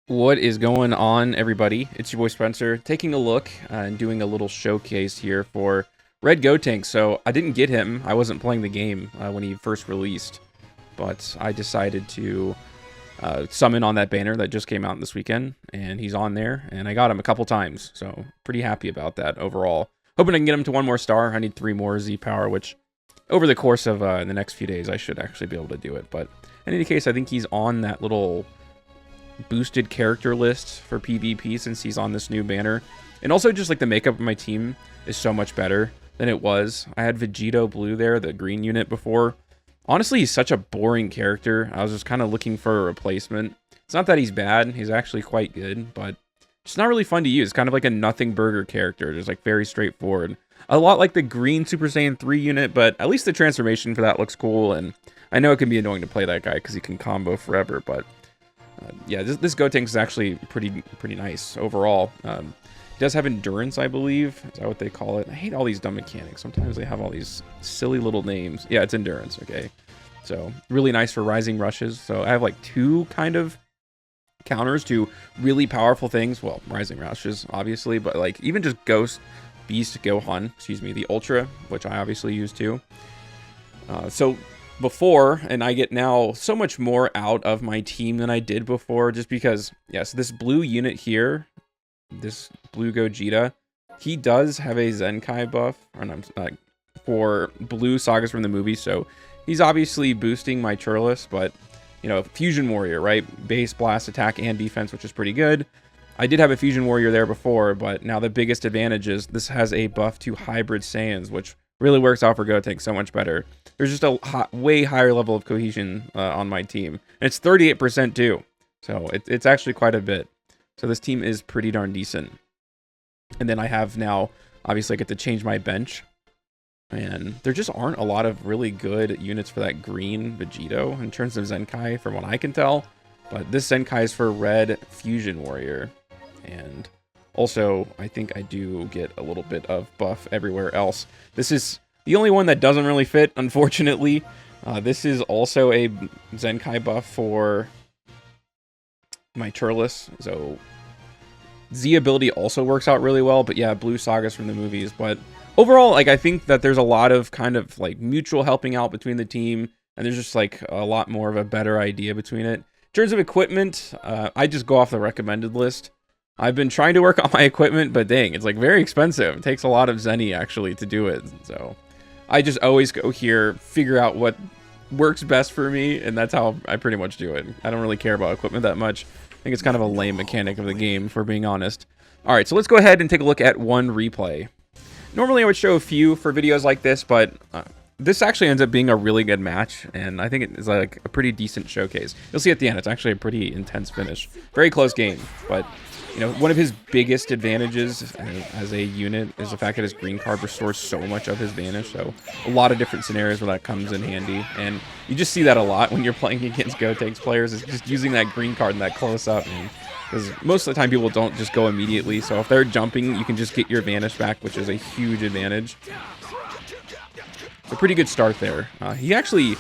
What is going on, everybody? It's your boy Spencer, taking a look and doing a little showcase here for Red Gotenks. So I didn't get him. I wasn't playing the game when he first released, but I decided to summon on that banner that just came out this weekend, and he's on there, and I got him a couple times, so pretty happy about that overall. Hoping I can get him to 1 more star. I need 3 more Z power, which over the course of the next few days, I should actually be able to do it. But in any case, I think he's on that little boosted character list for PvP since he's on this new banner. And also just like the makeup of my team is so much better than it was. I had Vegito Blue there, the green unit before. Honestly, he's such a boring character. I was just kind of looking for a replacement. It's not that he's bad. He's actually quite good, but it's not really fun to use. Kind of like a nothing burger character, just like very straightforward. A lot like the green Super Saiyan 3 unit, but at least the transformation for that looks cool. And I know it can be annoying to play that guy because he can combo forever, but yeah, this Gotenks is actually pretty nice overall. He does have endurance, I believe. Is that what they call it? I hate all these dumb mechanics. Sometimes they have all these silly little names. Yeah, it's endurance, okay. So, really nice for rising rushes. So, I have like 2 kind of counters to really powerful things. Well, rising rushes, obviously, but like even just Ghost, Beast, Gohan, excuse me, the Ultra, which I obviously use too. Before, and I get now so much more out of my team than I did before, just because, yes, this blue unit here, this blue Gogeta, he does have a Zenkai buff for blue sagas from the movie, so he's obviously boosting my Turles, but, you know, Fusion Warrior, right? Base, blast, attack, and defense, which is pretty good. I did have a Fusion Warrior there before, but now the biggest advantage is this has a buff to Hybrid Saiyans, which really works out for Gotenks so much better. There's just a way higher level of cohesion on my team. And it's 38% too. So it's actually quite a bit. So this team is pretty darn decent. And then I have now, obviously I get to change my bench. And there just aren't a lot of really good units for that green Vegito in terms of Zenkai from what I can tell. But this Zenkai is for Red Fusion Warrior. And also, I think I do get a little bit of buff everywhere else. This is the only one that doesn't really fit, unfortunately. This is also a Zenkai buff for my Turles. So, Z ability also works out really well. But yeah, blue sagas from the movies. But overall, like I think that there's a lot of kind of like mutual helping out between the team. And there's just like a lot more of a better idea between it. In terms of equipment, I just go off the recommended list. I've been trying to work on my equipment, but dang, it's like very expensive. It takes a lot of Zenny actually to do it. So I just always go here, figure out what works best for me, and that's how I pretty much do it. I don't really care about equipment that much. I think it's kind of a lame mechanic of the game, if we're being honest. All right, so let's go ahead and take a look at one replay. Normally I would show a few for videos like this, but this actually ends up being a really good match, and I think it is like a pretty decent showcase. You'll see at the end, it's actually a pretty intense finish. Very close game, but you know, one of his biggest advantages as a unit is the fact that his green card restores so much of his vanish. So a lot of different scenarios where that comes in handy. And you just see that a lot when you're playing against Gotenks players, is just using that green card and that close up. Because most of the time people don't just go immediately. So if they're jumping, you can just get your vanish back, which is a huge advantage. A pretty good start there. He actually,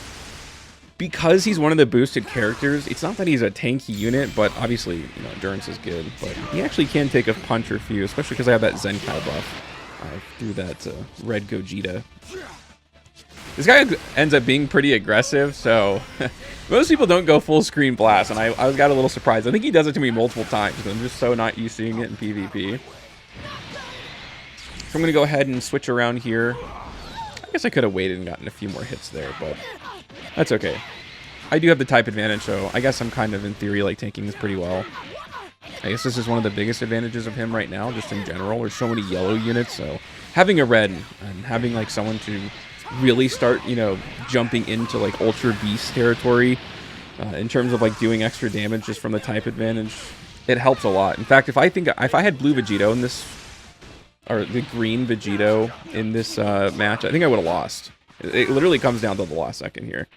because he's one of the boosted characters, it's not that he's a tanky unit, but obviously, you know, endurance is good. But he actually can take a punch or few, especially because I have that Zenkai buff through that red Gogeta. This guy ends up being pretty aggressive, so most people don't go full screen blast, and I got a little surprised. I think he does it to me multiple times, because I'm just so not used to seeing it in PvP. So I'm going to go ahead and switch around here. I guess I could have waited and gotten a few more hits there, but that's okay. I do have the type advantage, so I guess I'm kind of, in theory, like taking this pretty well. I guess this is one of the biggest advantages of him right now, just in general. There's so many yellow units, so having a red and having like someone to really start, you know, jumping into like Ultra Beast territory in terms of like doing extra damage just from the type advantage, it helps a lot. In fact, if I had blue Vegito in this, or the green Vegito in this match, I think I would have lost. It literally comes down to the last second here.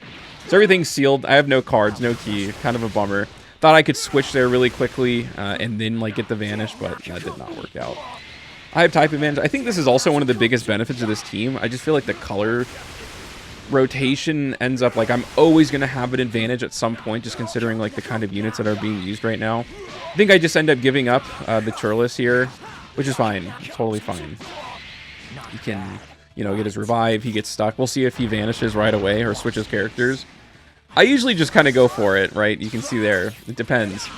So everything's sealed. I have no cards, no key. Kind of a bummer. Thought I could switch there really quickly and then like get the vanish, but that did not work out. I have type advantage. I think this is also one of the biggest benefits of this team. I just feel like the color rotation ends up like I'm always going to have an advantage at some point, just considering like the kind of units that are being used right now. I think I just end up giving up the Turles here, which is fine. Totally fine. He can, you know, get his revive. He gets stuck. We'll see if he vanishes right away or switches characters. I usually just kind of go for it, right? You can see there. It depends.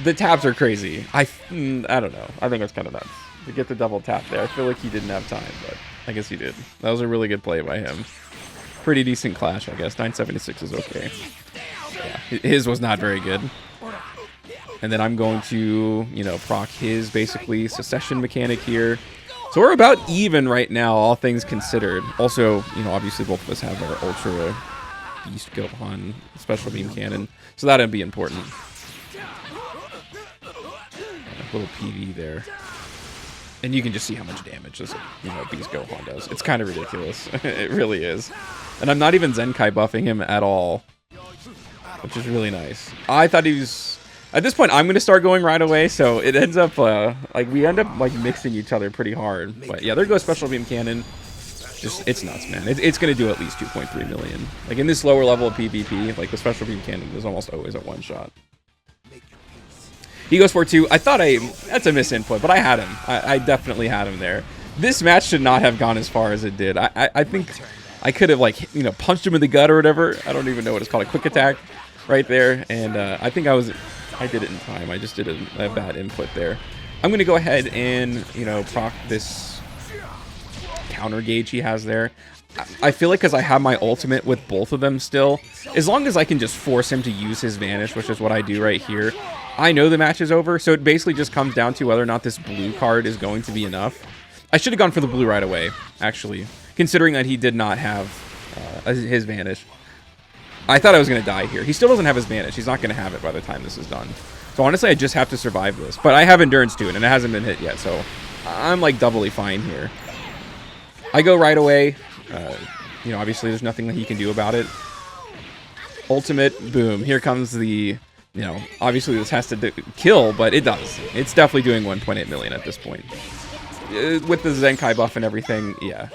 The taps are crazy. I don't know. I think it's kind of nuts to get the double tap there. I feel like he didn't have time, but I guess he did. That was a really good play by him. Pretty decent clash, I guess. 976 is okay. Yeah, his was not very good. And then I'm going to, you know, proc his basically secession mechanic here. So we're about even right now, all things considered. Also, you know, obviously both of us have our Ultra Beast Gohan special beam cannon, so that'd be important. A little PV there. And you can just see how much damage this, you know, Beast Gohan does. It's kind of ridiculous. It really is. And I'm not even Zenkai buffing him at all, which is really nice. I thought he was... At this point, I'm going to start going right away, so it ends up, like, we end up, like, mixing each other pretty hard. But, yeah, there goes Special Beam Cannon. Just, it's nuts, man. It's going to do at least 2.3 million. Like, in this lower level of PvP, like, the Special Beam Cannon is almost always a one-shot. He goes for 2. I thought that's a misinput, but I had him. I definitely had him there. This match should not have gone as far as it did. I think I could have, like, you know, punched him in the gut or whatever. I don't even know what it's called, a quick attack right there. And I think I did it in time. I just did a bad input there. I'm going to go ahead and, you know, proc this counter gauge he has there. I feel like because I have my ultimate with both of them still, as long as I can just force him to use his Vanish, which is what I do right here, I know the match is over. So it basically just comes down to whether or not this blue card is going to be enough. I should have gone for the blue right away, actually, considering that he did not have his Vanish. I thought I was going to die here. He still doesn't have his Vanish. He's not going to have it by the time this is done. So honestly, I just have to survive this. But I have Endurance too, and it hasn't been hit yet, so I'm like doubly fine here. I go right away. You know, obviously there's nothing that he can do about it. Ultimate, boom. Here comes the, you know, obviously this has to kill, but it does. It's definitely doing 1.8 million at this point. With the Zenkai buff and everything, yeah.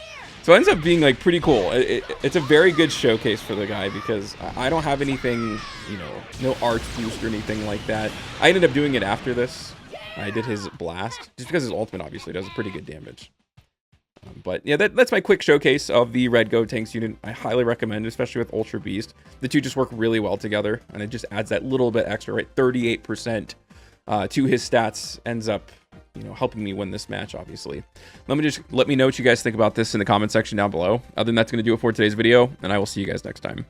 So it ends up being, like, pretty cool. It's a very good showcase for the guy because I don't have anything, you know, no arch boost or anything like that. I ended up doing it after this. I did his blast, just because his ultimate obviously does pretty good damage. But yeah, that's my quick showcase of the Red Gotenks unit. I highly recommend, especially with Ultra Beast. The two just work really well together, and it just adds that little bit extra, right? 38% to his stats, ends up, you know, helping me win this match, obviously. Let me know what you guys think about this in the comment section down below. Other than that's going to do it for today's video, and I will see you guys next time.